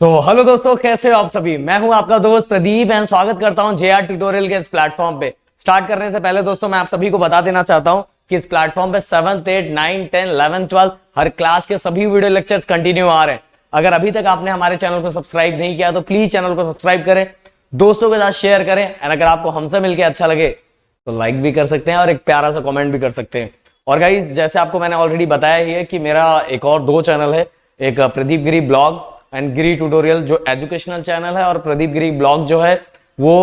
Hello दोस्तों, कैसे हो आप सभी। मैं हूं आपका दोस्त प्रदीप एंड स्वागत करता हूं जेआर ट्यूटोरियल के इस प्लेटफॉर्म पे। स्टार्ट करने से पहले दोस्तों मैं आप सभी को बता देना चाहता हूं कि इस प्लेटफॉर्म पे 7th 8 9 10 11 12 हर क्लास के सभी वीडियो लेक्चर्स कंटिन्यू आ रहे हैं। अगर अभी तक आपने हमारे चैनल को सब्सक्राइब नहीं किया तो प्लीज चैनल को सब्सक्राइब करें, दोस्तों के साथ शेयर करें एंड अगर आपको हमसे मिलकर अच्छा लगे तो लाइक भी कर सकते हैं और एक प्यारा सा कमेंट भी कर सकते हैं। और गाइस, जैसे आपको मैंने ऑलरेडी बताया ही है कि मेरा एक और दो चैनल है, एक प्रदीप गिरी ब्लॉग एंड गिरी ट्यूटोरियल जो एजुकेशनल चैनल है, और प्रदीप गिरी ब्लॉग जो है वो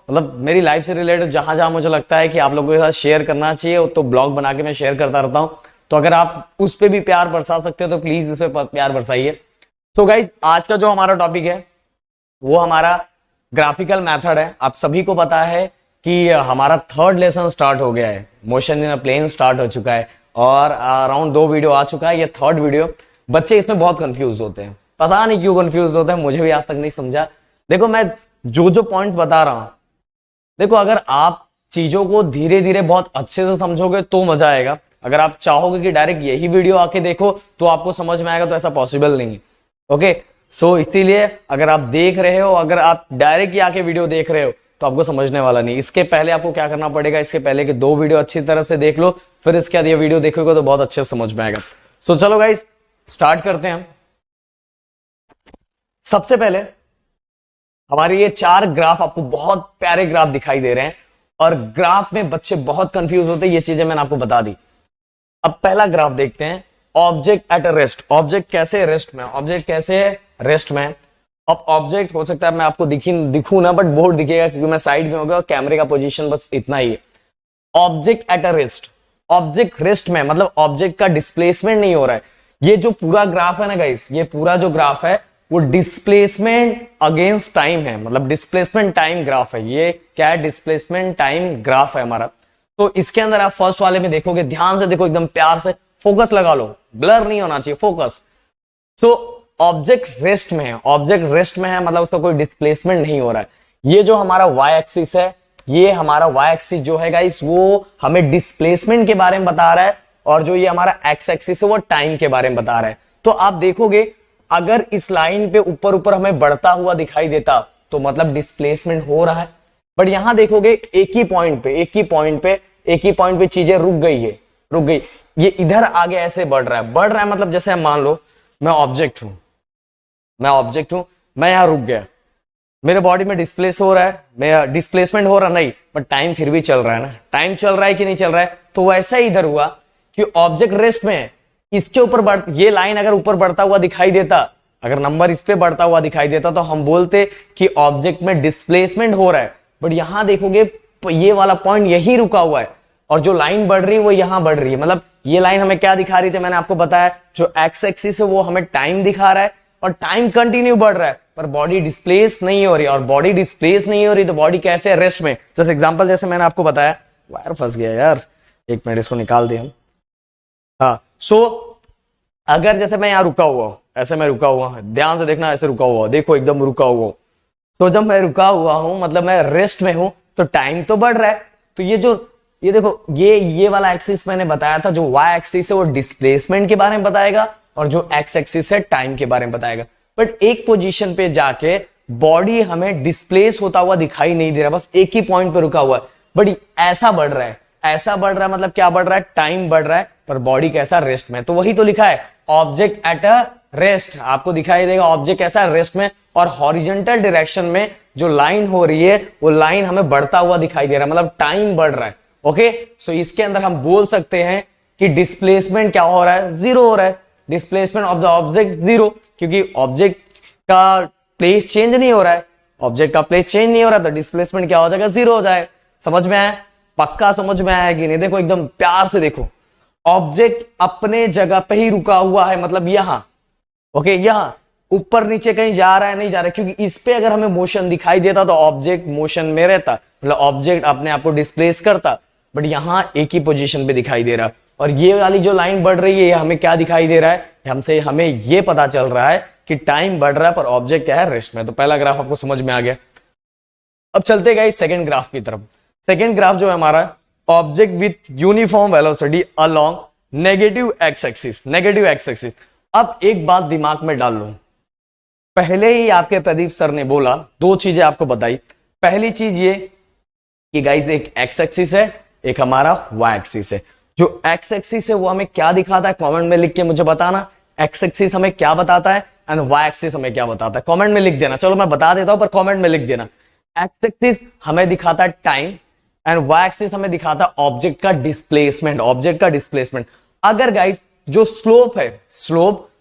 मतलब मेरी लाइफ से रिलेटेड जहां जहां मुझे लगता है कि आप लोगों के साथ शेयर करना चाहिए तो ब्लॉग बना के मैं शेयर करता रहता हूं। तो अगर आप उस पर भी प्यार बरसा सकते हो तो प्लीज उस पर प्यार बरसाइए। तो गाइज, आज का जो हमारा टॉपिक है वो हमारा ग्राफिकल मेथड है। आप सभी को पता है कि हमारा थर्ड लेसन स्टार्ट हो गया है, motion in a plane start हो चुका है और अराउंड 2 वीडियो आ चुका है। ये थर्ड वीडियो। बच्चे इसमें बहुत कंफ्यूज होते हैं, पता नहीं क्यों कंफ्यूज होते हैं, मुझे भी आज तक नहीं समझा। देखो, मैं जो जो पॉइंट्स बता रहा हूं, देखो अगर आप चीजों को धीरे धीरे बहुत अच्छे से समझोगे तो मजा आएगा। अगर आप चाहोगे कि डायरेक्ट यही वीडियो आके देखो तो आपको समझ में आएगा, तो ऐसा पॉसिबल नहीं है। ओके, सो इसीलिए अगर आप देख रहे हो, अगर आप डायरेक्ट आके वीडियो देख रहे हो तो आपको समझने वाला नहीं। इसके पहले आपको क्या करना पड़ेगा, इसके पहले के 2 वीडियो अच्छी तरह से देख लो, फिर इसके बाद ये वीडियो देखोगे तो बहुत अच्छे से समझ में आएगा। सो चलो गाइस, स्टार्ट करते हैं। सबसे पहले हमारे ये 4 ग्राफ आपको बहुत प्यारे ग्राफ दिखाई दे रहे हैं और ग्राफ में बच्चे बहुत कंफ्यूज होते हैं, ये चीजें मैंने आपको बता दी। अब पहला ग्राफ देखते हैं, object at a rest. Object कैसे रेस्ट में, ऑब्जेक्ट कैसे रेस्ट में। अब ऑब्जेक्ट हो सकता है मैं आपको दिखूं ना, बट बोर्ड दिखेगा क्योंकि मैं साइड में हो गया और कैमरे का पोजीशन बस इतना ही है। Object at a rest, object rest में मतलब ऑब्जेक्ट का डिस्प्लेसमेंट नहीं हो रहा है। ये जो पूरा ग्राफ है ना गाइस, ये पूरा जो ग्राफ है वो डिस्प्लेसमेंट अगेंस्ट टाइम है, मतलब डिस्प्लेसमेंट टाइम ग्राफ है। ये क्या है, डिस्प्लेसमेंट टाइम ग्राफ है हमारा। तो इसके अंदर आप फर्स्ट वाले में देखोगे, ध्यान से देखो, एकदम प्यार से फोकस लगा लो, ब्लर नहीं होना चाहिए, फोकस। तो ऑब्जेक्ट रेस्ट में है, ऑब्जेक्ट रेस्ट में है मतलब उसका कोई डिस्प्लेसमेंट नहीं हो रहा है। ये जो हमारा वाई एक्सिस है, ये हमारा वाई एक्सिस जो है गाइस वो हमें डिस्प्लेसमेंट के बारे में बता रहा है, और जो ये हमारा एक्स एक्सिस है वो टाइम के बारे में बता रहा है। तो आप देखोगे अगर इस लाइन पे ऊपर ऊपर हमें बढ़ता हुआ दिखाई देता तो मतलब डिस्प्लेसमेंट हो रहा है, बट यहां देखोगे एक ही पॉइंट पे चीजें रुक गई है, रुक गई। ये इधर आगे ऐसे बढ़ रहा है मतलब जैसे मान लो मैं ऑब्जेक्ट हूं, मैं यहां रुक गया, मेरे बॉडी में डिस्प्लेस हो रहा है, मैं डिस्प्लेसमेंट हो रहा नहीं, बट टाइम फिर भी चल रहा है ना, टाइम चल रहा है कि नहीं चल रहा है। तो वैसा ही इधर हुआ कि ऑब्जेक्ट रेस्ट में है, इसके ऊपर ये लाइन अगर ऊपर बढ़ता हुआ दिखाई देता, अगर नंबर इस पे बढ़ता हुआ दिखाई देता तो हम बोलते कि ऑब्जेक्ट में डिस्प्लेसमेंट हो रहा है। बट यहां देखोगे ये वाला पॉइंट यही रुका हुआ है और जो लाइन बढ़ रही है वो यहां बढ़ रही है। मतलब ये लाइन हमें क्या दिखा रही थी, मैंने आपको बताया, जो एक्स एक्सिस है वो हमें टाइम दिखा रहा है और टाइम कंटिन्यू बढ़ रहा है पर बॉडी डिस्प्लेस नहीं हो रही, और बॉडी डिस्प्लेस नहीं हो रही तो बॉडी कैसे है, रेस्ट में। जैसे एग्जांपल, जैसे मैंने आपको बताया, वायर फंस गया यार, एक मिनट इसको निकाल दिया। हाँ, सो अगर जैसे मैं यहाँ रुका हुआ हूं, ऐसे मैं रुका हुआ हूं, ध्यान से देखना, ऐसे रुका हुआ, देखो एकदम रुका हुआ हूं। तो जब मैं रुका हुआ हूं मतलब मैं रेस्ट में हूं तो टाइम तो बढ़ रहा है। तो ये देखो, ये वाला एक्सिस मैंने बताया था, जो वाई एक्सिस है वो डिस्प्लेसमेंट के बारे में बताएगा और जो एक्स एक्सिस है टाइम के बारे में बताएगा। बट एक पोजीशन पे जाके बॉडी हमें डिस्प्लेस होता हुआ दिखाई नहीं दे रहा, बस एक ही पॉइंट पे रुका हुआ है, बट ऐसा बढ़ रहा है मतलब क्या बढ़ रहा है, टाइम बढ़ रहा है पर बॉडी कैसा, रेस्ट में। तो वही तो लिखा है, ऑब्जेक्ट एट अ रेस्ट, आपको दिखाई देगा ऑब्जेक्ट कैसा, रेस्ट में। और हॉरिजॉन्टल डायरेक्शन में जो लाइन हो रही है वो लाइन हमें बढ़ता हुआ दिखाई दे रहा है, मतलब टाइम बढ़ रहा है। ओके, सो इसके अंदर हम बोल सकते हैं कि डिस्प्लेसमेंट क्या हो रहा है, 0 हो रहा है। डिस्प्लेसमेंट ऑफ द ऑब्जेक्ट 0, क्योंकि ऑब्जेक्ट का प्लेस चेंज नहीं हो रहा है, ऑब्जेक्ट का प्लेस चेंज नहीं हो रहा तो डिस्प्लेसमेंट क्या हो जाएगा, 0 हो जाए। समझ में आया, पक्का समझ में आया कि नहीं। देखो एकदम प्यार से देखो, ऑब्जेक्ट अपने जगह पे ही रुका हुआ है, मतलब यहां, ओके, यहां ऊपर नीचे कहीं जा रहा है नहीं जा रहा है, क्योंकि इस पे अगर हमें मोशन दिखाई देता तो ऑब्जेक्ट मोशन में रहता, मतलब ऑब्जेक्ट अपने आप को डिस्प्लेस करता, बट यहां एक ही पोजीशन पे दिखाई दे रहा है। और ये वाली जो लाइन बढ़ रही है ये हमें क्या दिखाई दे रहा है, हमें ये पता चल रहा है कि टाइम बढ़ रहा है पर ऑब्जेक्ट क्या है, रेस्ट में। तो पहला ग्राफ आपको समझ में आ गया। अब चलते गए सेकंड ग्राफ की तरफ। सेकंड ग्राफ जो है हमारा, object with uniform velocity along negative x axis, negative x axis. अब एक बात दिमाग में डाल लो, पहले ही आपके प्रदीप सर ने बोला, दो चीजें आपको बताई। पहली चीज ये कि गाइस एक एक्स एक्सिस है, एक हमारा वाई एक्सिस है। जो एक्स एक्सिस है वो हमें क्या दिखाता है, कमेंट में लिख के मुझे बताना। एक्स एक्सिस हमें क्या बताता है एंड वाई एक्सिस हमें क्या बताता है, कमेंट में लिख देना। चलो मैं बता देता हूं पर कमेंट में लिख देना। एक्स एक्सिस हमें दिखाता है टाइम एंड वाई एक्सिस हमें दिखाता है ऑब्जेक्ट का डिस्प्लेसमेंट, ऑब्जेक्ट का डिस्प्लेसमेंट। अगर गाइस जो स्लोप है,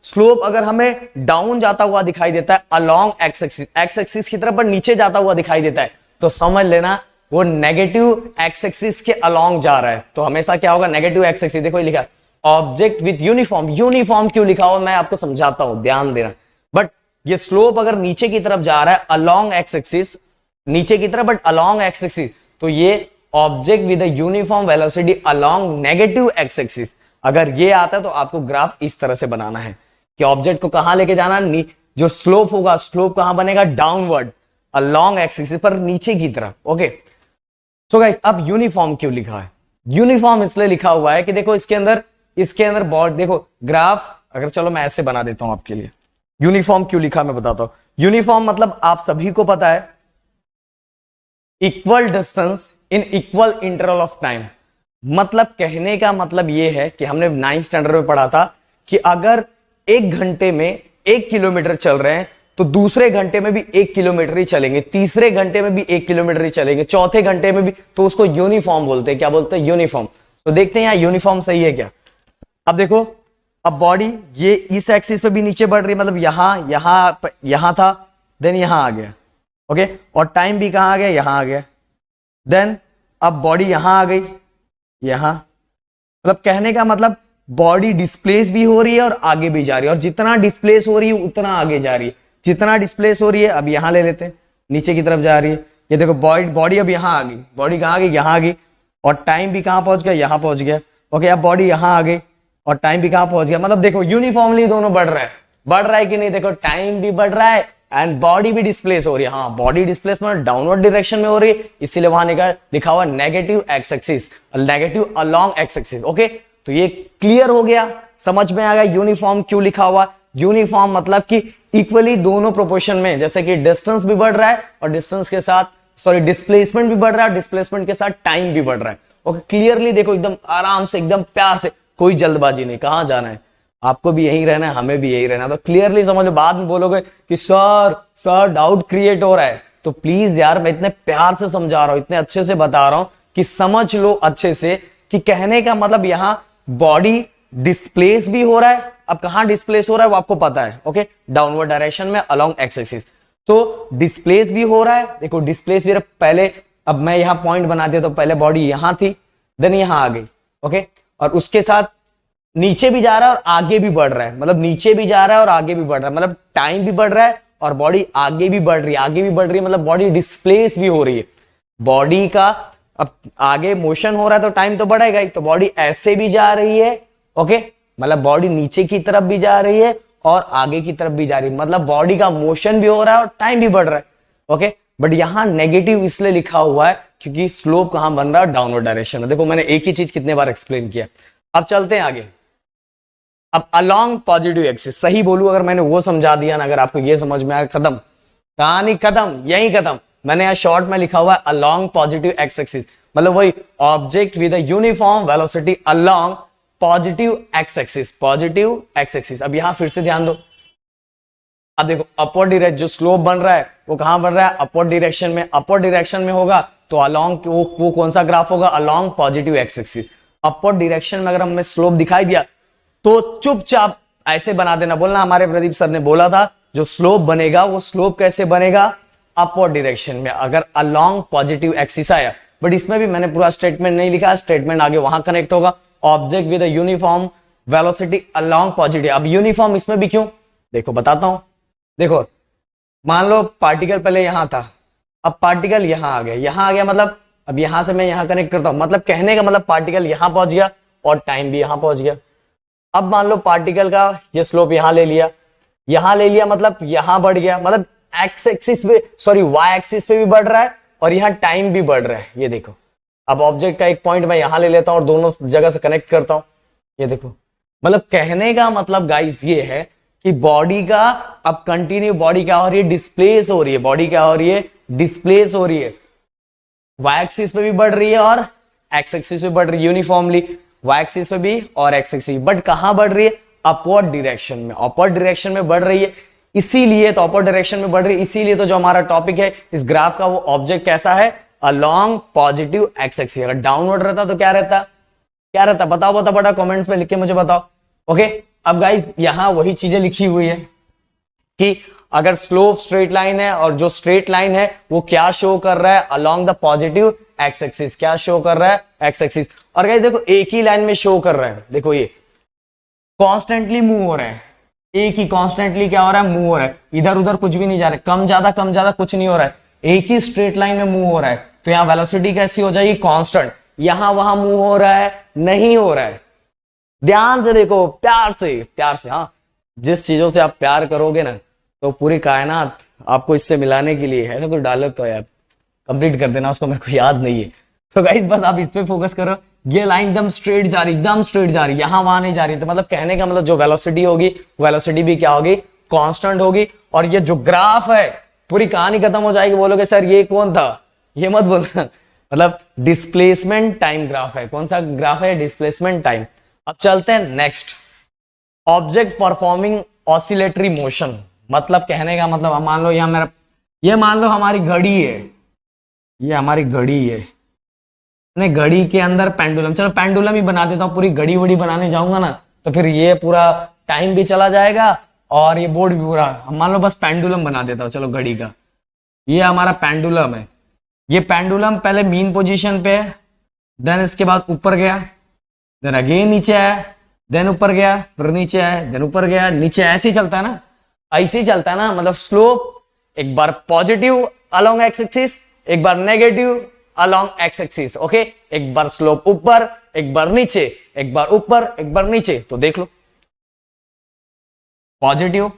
स्लोप अगर हमें डाउन जाता हुआ दिखाई देता है along X axis, x axis की तरफ पर नीचे जाता हुआ दिखाई देता है, तो समझ लेना वो नेगेटिव एक्स एक्सिस के अलोंग जा रहा है। तो हमेशा क्या होगा, नेगेटिव एक्स एक्सिस। देखो ये लिखा ऑब्जेक्ट विथ यूनिफॉर्म, यूनिफॉर्म क्यों लिखा हुआ मैं आपको समझाता हूं, ध्यान देना। बट ये स्लोप अगर नीचे की तरफ जा रहा है अलोंग एक्स एक्सिस, नीचे की तरफ बट अलोंग एक्स एक्सिस, तो ये object with uniform velocity along negative x axis. अगर ये आता है तो आपको ग्राफ इस तरह से बनाना है कि ऑब्जेक्ट को कहां लेके जाना, जो स्लोप होगा, स्लोप कहां बनेगा, डाउनवर्ड अलोंग एक्स एक्सिस पर नीचे की तरफ। ओके सो गाइस, अब यूनिफॉर्म क्यों लिखा है? यूनिफॉर्म इसलिए लिखा हुआ है कि देखो इसके अंदर बॉड, देखो ग्राफ, अगर चलो मैं ऐसे बना देता हूं आपके लिए। यूनिफॉर्म क्यों लिखा मैं बताता हूं। यूनिफॉर्म मतलब आप सभी को पता है equal distance in equal interval of time. मतलब कहने का मतलब यह है कि हमने 9th स्टैंडर्ड में पढ़ा था कि अगर 1 घंटे में 1 किलोमीटर चल रहे हैं तो दूसरे घंटे में भी 1 किलोमीटर ही चलेंगे, तीसरे घंटे में भी 1 किलोमीटर ही चलेंगे, चौथे घंटे में भी, तो उसको यूनिफॉर्म बोलते हैं। क्या बोलते हैं? यूनिफॉर्म। तो देखते हैं यहाँ यूनिफॉर्म सही है क्या। अब देखो, अब बॉडी ये इस एक्सिस पे भी नीचे बढ़ रही है, मतलब यहां था, देन यहां आ गया। ओके, और टाइम भी कहां आ गया, यहां आ गया। देन अब बॉडी यहां आ गई, यहां, मतलब कहने का मतलब बॉडी डिस्प्लेस भी हो रही है और आगे भी जा रही है, और जितना डिस्प्लेस हो रही है उतना आगे जा रही है। जितना डिस्प्लेस हो रही है, अब यहां ले लेते हैं, नीचे की तरफ जा रही है। ये देखो बॉडी अब यहां आ गई, बॉडी कहां आ गई, यहां आ गई, और टाइम भी कहां पहुंच गया, यहां पहुंच गया। ओके, अब बॉडी यहां आ गई और टाइम भी कहां पहुंच गया। मतलब देखो यूनिफॉर्मली दोनों बढ़ रहा है कि नहीं। देखो टाइम भी बढ़ रहा है एंड बॉडी भी डिस्प्लेस हो रही है। हाँ, बॉडी डिस्प्लेसमेंट डाउनवर्ड डायरेक्शन में हो रही है, इसीलिए वहां लिखा हुआ negative x axis, negative along X axis. Okay, तो ये क्लियर हो गया, समझ में आ गया यूनिफॉर्म क्यों लिखा हुआ। यूनिफॉर्म मतलब कि इक्वली दोनों प्रोपोर्शन में, जैसे कि डिस्टेंस भी बढ़ रहा है और डिस्टेंस के साथ, सॉरी डिस्प्लेसमेंट भी बढ़ रहा है, डिस्प्लेसमेंट के साथ टाइम भी बढ़ रहा है। ओके, क्लियरली देखो, एकदम आराम से, एकदम प्यार से, कोई जल्दबाजी नहीं। कहां जाना है, आपको भी यही रहना है, हमें भी यही रहना है। तो क्लियरली समझ लो। बाद में बोलोगे कि सर डाउट क्रिएट हो रहा है, तो प्लीज यार, मैं इतने प्यार से समझा रहा हूं, इतने अच्छे से बता रहा हूं कि समझ लो अच्छे से कि कहने का मतलब यहां बॉडी डिस्प्लेस भी हो रहा है। अब कहां डिस्प्लेस हो रहा है वो आपको पता है। ओके, डाउनवर्ड डायरेक्शन में अलोंग एक्स एक्सिस। तो डिस्प्लेस भी हो रहा है, देखो डिस्प्लेस भी पहले, अब मैं यहां पॉइंट बना दिया तो पहले बॉडी यहां थी, देन यहां आ गई। ओके, और उसके साथ नीचे भी जा रहा है और आगे भी बढ़ रहा है, मतलब नीचे भी जा रहा है और आगे भी बढ़ रहा है, मतलब टाइम भी बढ़ रहा है और बॉडी आगे भी बढ़ रही है, आगे भी बढ़ रही है, मतलब बॉडी डिस्प्लेस भी हो रही है। बॉडी का अब आगे मोशन हो रहा है तो टाइम तो बढ़ेगा ही, तो बॉडी ऐसे भी जा रही है। ओके, मतलब बॉडी नीचे की तरफ भी जा रही है और आगे की तरफ भी जा रही है, मतलब बॉडी का मोशन भी हो रहा है और टाइम भी बढ़ रहा है। ओके, बट यहां नेगेटिव इसलिए लिखा हुआ है क्योंकि स्लोप कहां बन रहा है, डाउनवर्ड डायरेक्शन में। देखो मैंने एक ही चीज कितने बार एक्सप्लेन किया। अब चलते हैं आगे। अब अलोंग पॉजिटिव एक्सिस, सही बोलूं अगर मैंने वो समझा दिया ना, अगर आपको ये समझ में आया, खत्म कहानी, खत्म, यही खत्म। मैंने यहाँ शॉर्ट में लिखा हुआ है अलोंग पॉजिटिव एक्स एक्सिस, मतलब वही object with uniform velocity along positive x axis, positive x axis. अब यहां फिर से ध्यान दो, अब देखो अपवर्ड डायरेक्शन, जो स्लोप बन रहा है वो कहां बन रहा है, अपवर्ड डायरेक्शन में। अपवर्ड डायरेक्शन में होगा तो अलोंग वो कौन सा ग्राफ होगा, along positive x axis. Upward direction में अगर हमें स्लोप दिखाई दिया तो चुपचाप ऐसे बना देना, बोलना हमारे प्रदीप सर ने बोला था जो स्लोप बनेगा वो स्लोप कैसे बनेगा, अपवर्ड डायरेक्शन में, अगर अलोंग पॉजिटिव एक्सिस आया। बट इसमें भी मैंने पूरा स्टेटमेंट नहीं लिखा, स्टेटमेंट आगे वहां कनेक्ट होगा, object with uniform velocity along positive. अब यूनिफॉर्म इसमें भी क्यों, देखो बताता हूं। देखो मान लो पार्टिकल पहले यहां था, अब पार्टिकल यहां आ गया, मतलब अब यहां से मैं यहां कनेक्ट करता हूं, मतलब कहने का मतलब पार्टिकल यहां पहुंच गया और टाइम भी यहां पहुंच गया। अब मान लो पार्टिकल का ये स्लोप यहां ले लिया, मतलब यहां बढ़ गया, मतलब एक्स एक्सिस पे, सॉरी वाई एक्सिस पे भी बढ़ रहा है और यहां टाइम भी बढ़ रहा है। ये देखो, अब ऑब्जेक्ट का एक पॉइंट मैं यहां ले लेता हूं और दोनों जगह से कनेक्ट करता हूं, ये देखो। मतलब कहने का मतलब गाइस ये है कि बॉडी का अब कंटिन्यू बॉडी क्या हो रही है, डिस्प्लेस हो रही है, बॉडी क्या हो रही है, डिस्प्लेस हो रही है, वाई एक्सिस पे भी बढ़ रही है और एक्स एक्सिस पे बढ़ रही है यूनिफॉर्मली, वाई एक्सिस पे भी और एक्स एक्सिस, बट कहां बढ़ रही है, अपवर्ड डायरेक्शन में, अपवर्ड डायरेक्शन में बढ़ रही है। इसीलिए तो अपवर्ड डायरेक्शन में बढ़ रही है, इसीलिए तो जो हमारा टॉपिक है इस ग्राफ का, वो ऑब्जेक्ट कैसा है, अलोंग पॉजिटिव एक्स एक्सिस। अगर डाउनवर्ड रहता तो क्या रहता, क्या रहता, बताओ बताओ बता, कमेंट्स में लिख के मुझे बताओ। ओके, अब गाइज यहां वही चीजें लिखी हुई है कि अगर स्लोप स्ट्रेट लाइन है और जो स्ट्रेट लाइन है वो क्या शो कर रहा है, along the positive x axis, क्या शो कर रहा है, एक्स एक्सिस। और गाइज देखो एक ही लाइन में शो कर रहा है, देखो ये कॉन्स्टेंटली मूव हो रहा है, एक ही कॉन्स्टेंटली क्या हो रहा है, मूव हो रहा है, इधर उधर कुछ भी नहीं जा रहा है, कम ज्यादा कुछ नहीं हो रहा है, एक ही स्ट्रेट लाइन में मूव हो रहा है। तो यहाँ वेलोसिटी कैसी हो जाएगी, कांस्टेंट। यहां वहां मूव हो रहा है, नहीं हो रहा है। ध्यान से देखो, प्यार से, हाँ, जिस चीजों से आप प्यार करोगे ना तो पूरी कायनात आपको इससे मिलाने के लिए है। ऐसा कुछ डायलॉग तो यार कंप्लीट कर देना, उसको मेरे को याद नहीं है। सो गाइस बस आप इस पे फोकस करो, ये लाइन एकदम स्ट्रेट जा रही, एकदम स्ट्रेट जा रही, यहां वहां नहीं जा रही। तो मतलब कहने का मतलब जो वेलोसिटी होगी, वेलोसिटी भी क्या होगी, कांस्टेंट होगी। और ये जो ग्राफ है पूरी कहानी खत्म हो जाएगी। बोलोगे सर ये कौन था, ये मत बोलना, मतलब डिस्प्लेसमेंट टाइम ग्राफ है। कौन सा ग्राफ है, डिस्प्लेसमेंट टाइम। अब चलते हैं next, object performing oscillatory motion. मतलब कहने का मतलब, अब मान लो यहां मेरा, ये मान लो हमारी घड़ी है, ये हमारी घड़ी है, घड़ी के अंदर पेंडुलम, चलो पेंडुलम ही बना देता हूं, पूरी घड़ी वड़ी बनाने जाऊंगा ना तो फिर ये पूरा टाइम भी चला जाएगा और ये बोर्ड भी पूरा। मान लो बस पेंडुलम बना देता हूं, चलो घड़ी का, ये हमारा पेंडुलम है। ये पेंडुलम पहले मीन पोजीशन पे है, देन इसके बाद ऊपर गया, देन अगेन नीचे आया, देन ऊपर गया, फिर नीचे आया, देन ऊपर गया, नीचे। ऐसे ही चलता है ना, ऐसे ही चलता है ना। मतलब स्लोप एक बार पॉजिटिव अलोंग एक्स एक्सिस, एक बार negative along X axis. Okay, एक बार स्लोप ऊपर, एक बार नीचे, एक बार ऊपर, एक बार नीचे। तो देख लो, पॉजिटिव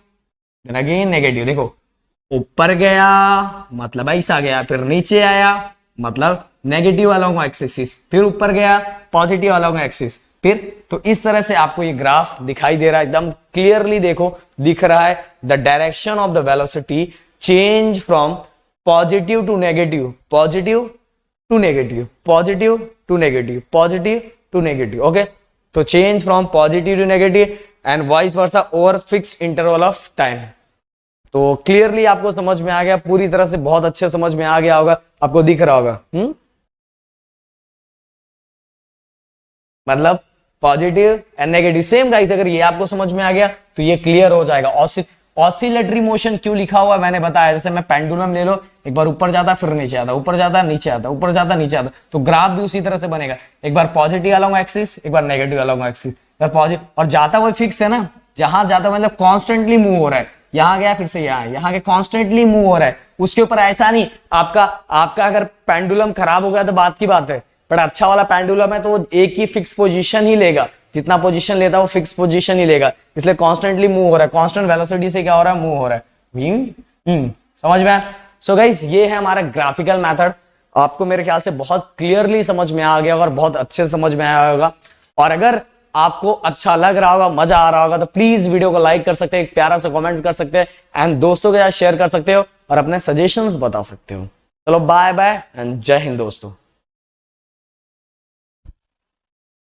देन अगेन नेगेटिव, देखो ऊपर गया मतलब ऐसा गया, फिर नीचे आया मतलब नेगेटिव अलोंग एक्स एक्सिस, फिर ऊपर गया पॉजिटिव अलोंग एक्सिस, फिर। तो इस तरह से आपको ये ग्राफ दिखाई दे रहा है, एकदम क्लियरली देखो दिख रहा है। The direction of the velocity change from positive to negative, positive to negative, positive to negative, positive to negative. Okay, तो change from positive to negative and vice versa over fixed interval of time. तो clearly आपको समझ में आ गया, पूरी तरह से बहुत अच्छे समझ में आ गया होगा, आपको दिख रहा होगा। मतलब positive and negative same guys. अगर ये आपको समझ में आ गया तो ये क्लियर हो जाएगा। ऑसिलेटरी मोशन क्यों लिखा हुआ है मैंने बताया। जैसे मैं पेंडुलम ले लो, एक बार ऊपर जाता फिर नीचे आता, ऊपर जाता नीचे आता, ऊपर जाता नीचे आता, तो ग्राफ भी उसी तरह से बनेगा। एक बार पॉजिटिव अलोंग एक्सिस, एक बार नेगेटिव अलोंग एक्सिस, पॉजिटिव, और जाता वो फिक्स है ना, जहां जाता मतलब कॉन्स्टेंटली मूव हो रहा है, यहां गया फिर से यहाँ के कॉन्स्टेंटली मूव हो रहा है। उसके ऊपर ऐसा नहीं, आपका अगर पेंडुलम खराब हो गया तो बात की बात है, बट अच्छा वाला पेंडुलम है तो वो एक ही फिक्स पोजीशन ही लेगा, जितना पोजीशन लेता है वो फिक्स पोजीशन ही लेगा, इसलिए कॉन्स्टेंटली मूव हो रहा है, कॉन्स्टेंट वेलोसिटी से क्या हो रहा है, मूव हो रहा है। समझ में आया। सो गाइस ये है हमारा ग्राफिकल मेथड। आपको मेरे ख्याल से बहुत क्लियरली समझ में आ गया और बहुत अच्छे से समझ में आया होगा। और अगर आपको अच्छा लग रहा होगा, मजा आ रहा होगा, तो प्लीज वीडियो को लाइक कर सकते हैं, एक प्यारा सा कमेंट्स कर सकते हैं एंड दोस्तों के साथ शेयर कर सकते हो और अपने सजेशंस बता सकते हो। चलो बाय बाय एंड जय हिंद दोस्तों।